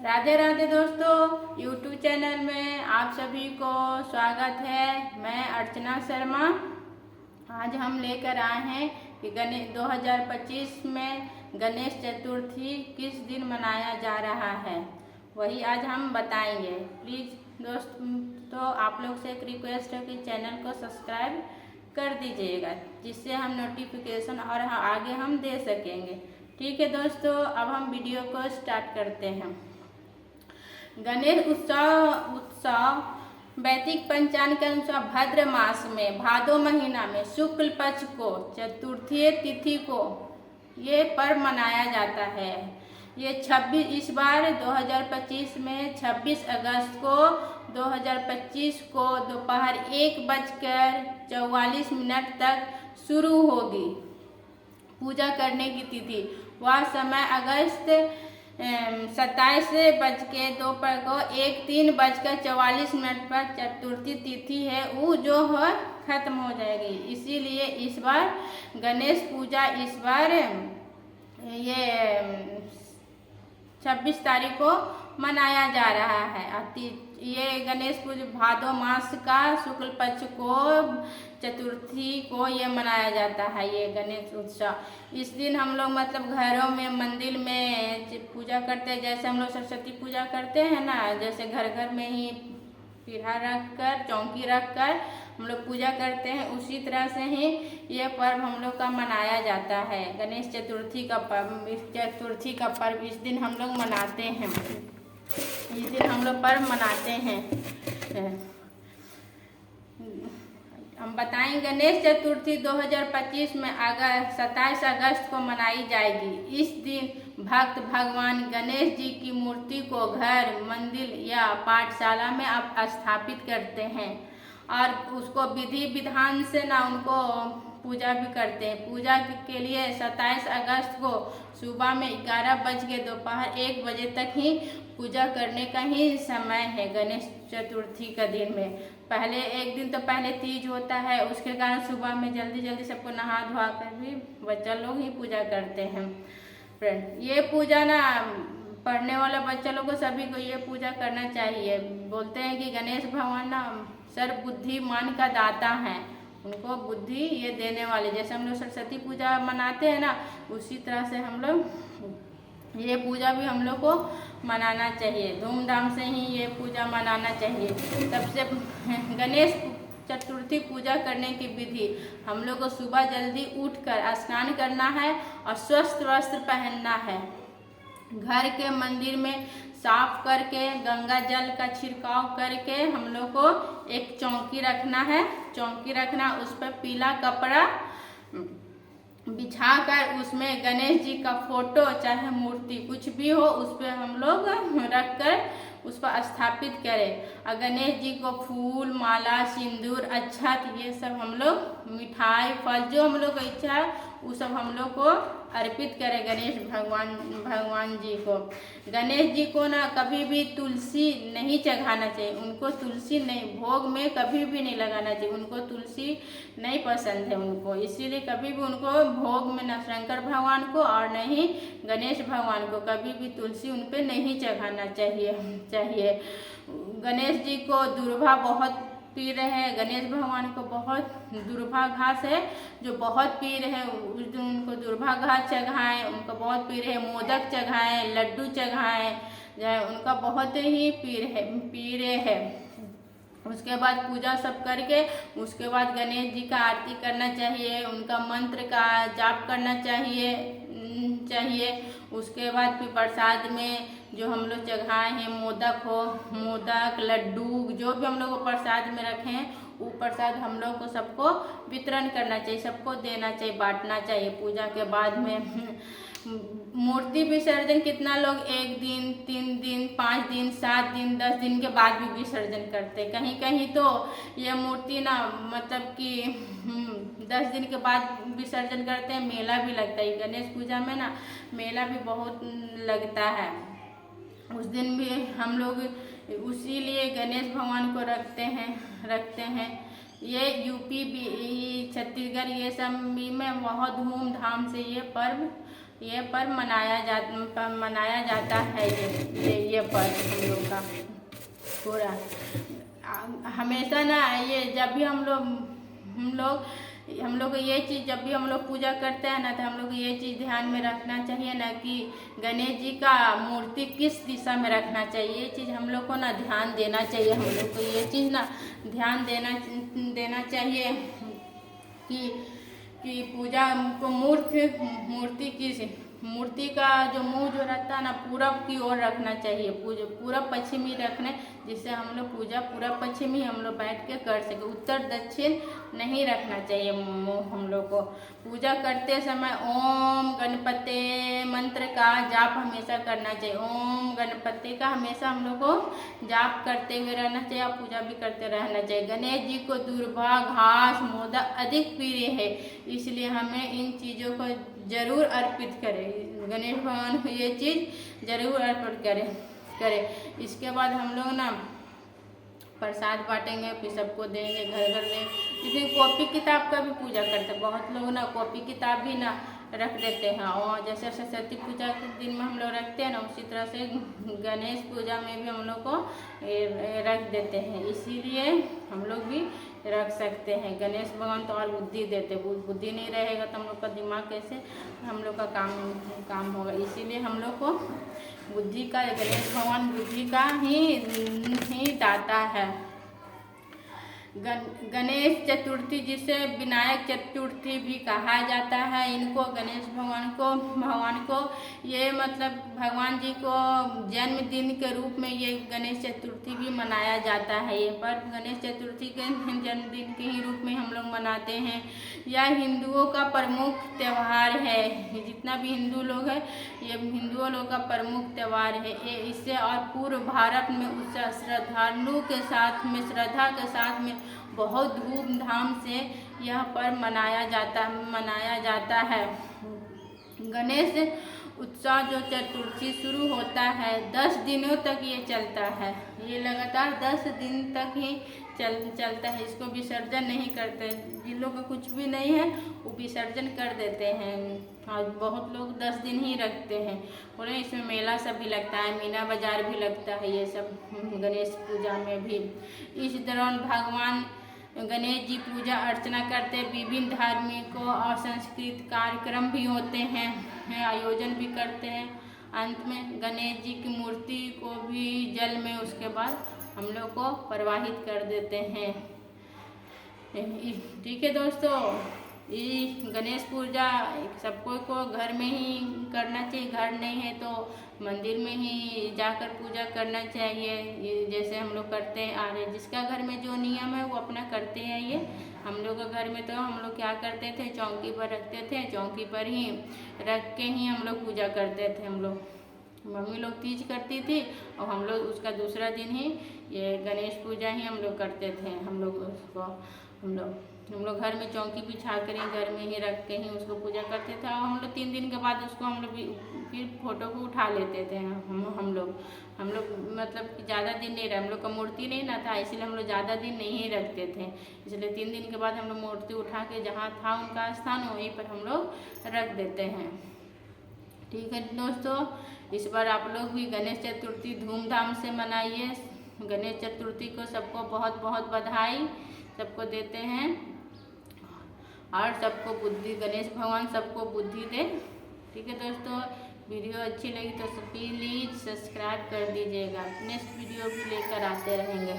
राधे राधे दोस्तों, YouTube channel में आप सभी को स्वागत है। मैं अर्चना शर्मा। आज हम लेकर आए हैं कि 2025 में गणेश चतुर्थी किस दिन मनाया जा रहा है, वही आज हम बताएंगे। प्लीज़ दोस्तों, आप लोग से एक रिक्वेस्ट है कि चैनल को सब्सक्राइब कर दीजिएगा, जिससे हम नोटिफिकेशन और आगे हम दे सकेंगे। ठीक है दोस्तों, अब हम वीडियो को स्टार्ट करते हैं। गणेश उत्सव वैदिक पंचांग के अनुसार भाद्र मास में भादो महीना में शुक्ल पक्ष को चतुर्थी तिथि को ये पर्व मनाया जाता है। ये 26 इस बार 2025 में 26 अगस्त को 2025 को दोपहर 1:44 तक शुरू होगी। पूजा करने की तिथि वह समय अगस्त 27:02 को 3:44 पर चतुर्थी तिथि है वो जो है खत्म हो जाएगी। इसीलिए इस बार गणेश पूजा इस बार ये 26 तारीख को मनाया जा रहा है। ये गणेश पूजा भादो मास का शुक्ल पक्ष को चतुर्थी को ये मनाया जाता है। ये गणेश उत्सव इस दिन हम लोग मतलब घरों में मंदिर में पूजा करते हैं। जैसे हम लोग सरस्वती पूजा करते हैं ना, जैसे घर घर में ही पीढ़ा रख कर चौकी रख कर हम लोग पूजा करते हैं, उसी तरह से ही ये पर्व हम लोग का मनाया जाता है। गणेश चतुर्थी का पर्व, इस चतुर्थी का पर्व इस दिन हम लोग मनाते हैं। इस दिन हम लोग पर्व मनाते हैं। हम बताएं, गणेश चतुर्थी 2025 में 27 अगस्त को मनाई जाएगी। इस दिन भक्त भगवान गणेश जी की मूर्ति को घर, मंदिर या पाठशाला में आप स्थापित करते हैं और उसको विधि विधान से ना उनको पूजा भी करते हैं। पूजा के लिए 27 अगस्त को सुबह में 11 बज के दोपहर 1 बजे तक ही पूजा करने का ही समय है। गणेश चतुर्थी का दिन में पहले एक दिन तो पहले तीज होता है, उसके कारण सुबह में जल्दी जल्दी सबको नहा धोआ कर भी बच्चा लोग ही पूजा करते हैं। फ्रेंड, ये पूजा ना पढ़ने वाले बच्चा लोग को सभी को ये पूजा करना चाहिए। बोलते हैं कि गणेश भगवान ना सर्वबुद्धिमान का दाता है, उनको बुद्धि ये देने वाले। जैसे हम लोग सरस्वती पूजा मनाते हैं ना, उसी तरह से हम लोग ये पूजा भी हम लोग को मनाना चाहिए। धूमधाम से ही ये पूजा मनाना चाहिए। सबसे गणेश चतुर्थी पूजा करने की विधि, हम लोग को सुबह जल्दी उठकर स्नान करना है और स्वस्थ वस्त्र पहनना है। घर के मंदिर में साफ करके गंगा जल का छिड़काव करके हम लोग को एक चौकी रखना है। चौकी रखना, उस पर पीला कपड़ा बिछाकर उसमें गणेश जी का फोटो चाहे मूर्ति कुछ भी हो उस पर हम लोग रख कर उस पर स्थापित करें। और गणेश जी को फूल, माला, सिंदूर, अक्षत ये सब हम लोग मिठाई, फल जो हम लोग को इच्छा है वो सब हम लोग को अर्पित करें गणेश भगवान जी को। गणेश जी को ना कभी भी तुलसी नहीं चढ़ाना चाहिए। उनको तुलसी नहीं, भोग में कभी भी नहीं लगाना चाहिए। उनको तुलसी नहीं पसंद है उनको, इसीलिए कभी भी उनको भोग में न शंकर भगवान को और न ही गणेश भगवान को कभी भी तुलसी उन पर नहीं चढ़ाना चाहिए। गणेश जी को दुर्वा बहुत पीर है। गणेश भगवान को बहुत दुर्वा घास है जो बहुत पीर है, उस दिन उनको दुर्वा घास चढ़ाएं। उनको बहुत पीर है, मोदक चढ़ाएं, लड्डू चढ़ाएं, उनका बहुत ही पीर है। उसके बाद पूजा सब करके उसके बाद गणेश जी का आरती करना चाहिए, उनका मंत्र का जाप करना चाहिए। उसके बाद फिर प्रसाद में जो हम लोग चढ़ाए हैं, मोदक, लड्डू जो भी हम लोग को प्रसाद में रखे हैं वो प्रसाद हम लोग को सबको वितरण करना चाहिए, सबको देना चाहिए, बांटना चाहिए। पूजा के बाद में मूर्ति विसर्जन कितना लोग 1 दिन, 3 दिन, 5 दिन, 7 दिन, 10 दिन के बाद भी विसर्जन करते। कहीं कहीं तो ये मूर्ति ना मतलब कि 10 दिन के बाद विसर्जन करते हैं। मेला भी लगता है गणेश पूजा में ना, मेला भी बहुत लगता है। उस दिन भी हम लोग उसी लिए गणेश भगवान को रखते हैं। ये यूपी भी, छत्तीसगढ़ ये सब में बहुत धूमधाम से ये पर्व ये पर्व मनाया जाता है। ये पर्व हम लोग का पूरा हमेशा ना, ये जब भी हम लोग को ये चीज़, जब भी हम लोग पूजा करते हैं ना, तो हम लोग को ये चीज़ ध्यान में रखना चाहिए ना कि गणेश जी का मूर्ति किस दिशा में रखना चाहिए। ये चीज़ हम लोग को ना ध्यान देना चाहिए। हम लोग को ये चीज़ ना ध्यान देना चाहिए कि पूजा को मूर्ति का जो मुंह जो रहता है ना, पूरब की ओर रखना चाहिए। पूरब पश्चिम ही रखने, जिससे हम लोग पूजा पूरब पश्चिम ही हम लोग बैठ के कर सके। उत्तर दक्षिण नहीं रखना चाहिए मुंह। हम लोग को पूजा करते समय ओम गणपते मंत्र का जाप हमेशा करना चाहिए। ओम गणपति का हमेशा हम लोग को जाप करते हुए रहना चाहिए और पूजा भी करते रहना चाहिए। गणेश जी को दूर्वा, घास, मोदक अधिक प्रिय है, इसलिए हमें इन चीज़ों को जरूर अर्पित करें। गणेश भगवान को ये चीज़ जरूर अर्पित करें। इसके बाद हम लोग ना प्रसाद बांटेंगे, फिर सबको देंगे, घर घर देंगे। इसलिए कॉपी किताब का भी पूजा करते हैं। बहुत लोग ना कॉपी किताब भी ना रख देते हैं, और जैसे सरस्वती पूजा के दिन में हम लोग रखते हैं ना, उसी तरह से गणेश पूजा में भी हम लोग को रख देते हैं। इसीलिए हम लोग भी रख सकते हैं। गणेश भगवान तो और बुद्धि देते, बुद्धि नहीं रहेगा तो हम लोग का दिमाग कैसे हम लोग का काम होगा। इसीलिए हम लोग को बुद्धि का, गणेश भगवान बुद्धि का ही दाता है। गणेश चतुर्थी, जिसे विनायक चतुर्थी भी कहा जाता है, इनको गणेश भगवान को ये मतलब भगवान जी को जन्मदिन के रूप में ये गणेश चतुर्थी भी मनाया जाता है। ये पर्व गणेश चतुर्थी के जन्मदिन के ही रूप में हम लोग मनाते हैं। यह हिंदुओं का प्रमुख त्यौहार है। जितना भी हिंदू लोग हैं, ये हिंदुओं लोग का प्रमुख त्यौहार है। इससे और पूर्व भारत में उससे श्रद्धा के साथ में बहुत धूमधाम से यह पर्व मनाया जाता है। गणेश उत्सव जो चतुर्थी शुरू होता है, 10 दिनों तक ये चलता है। ये लगातार 10 दिन तक ही चलता है। इसको विसर्जन नहीं करते। जिन लोग का कुछ भी नहीं है वो विसर्जन कर देते हैं, और बहुत लोग 10 दिन ही रखते हैं। और इसमें मेला सब भी लगता है, मीना बाजार भी लगता है। ये सब गणेश पूजा में भी इस दौरान भगवान गणेश जी पूजा अर्चना करते, विभिन्न धार्मिक और सांस्कृतिक कार्यक्रम भी होते हैं, आयोजन भी करते हैं। अंत में गणेश जी की मूर्ति को भी जल में उसके बाद हम लोग को प्रवाहित कर देते हैं। ठीक है दोस्तों, ये गणेश पूजा सबको को घर में ही करना चाहिए। घर नहीं है तो मंदिर में ही जाकर पूजा करना चाहिए। जैसे हम लोग करते आ रहे, जिसका घर में जो नियम है वो अपना करते हैं। ये हम लोग के घर में तो हम लोग क्या करते थे, चौकी पर रखते थे, चौकी पर ही रख के ही हम लोग पूजा करते थे। हम लोग मम्मी लोग तीज करती थी और हम लोग उसका दूसरा दिन ही ये गणेश पूजा ही हम लोग करते थे। हम लोग घर में चौकी बिछा कर ही घर में ही रख के ही उसको पूजा करते थे। और हम लोग 3 दिन के बाद उसको हम लोग फिर फोटो को उठा लेते थे। हम लोग मतलब कि ज़्यादा दिन नहीं रहे, हम लोग का मूर्ति नहीं ना था, इसलिए हम लोग ज़्यादा दिन नहीं रखते थे। इसलिए 3 दिन के बाद हम लोग मूर्ति उठा के जहाँ था उनका स्थान वहीं पर हम लोग रख देते हैं। ठीक है दोस्तों, इस बार आप लोग भी गणेश चतुर्थी धूमधाम से मनाइए। गणेश चतुर्थी को सबको बहुत बहुत बधाई सबको देते हैं, और सबको बुद्धि, गणेश भगवान सबको बुद्धि दे। ठीक है दोस्तों, वीडियो अच्छी लगी तो प्लीज़ सब्सक्राइब कर दीजिएगा। नेक्स्ट वीडियो भी लेकर आते रहेंगे।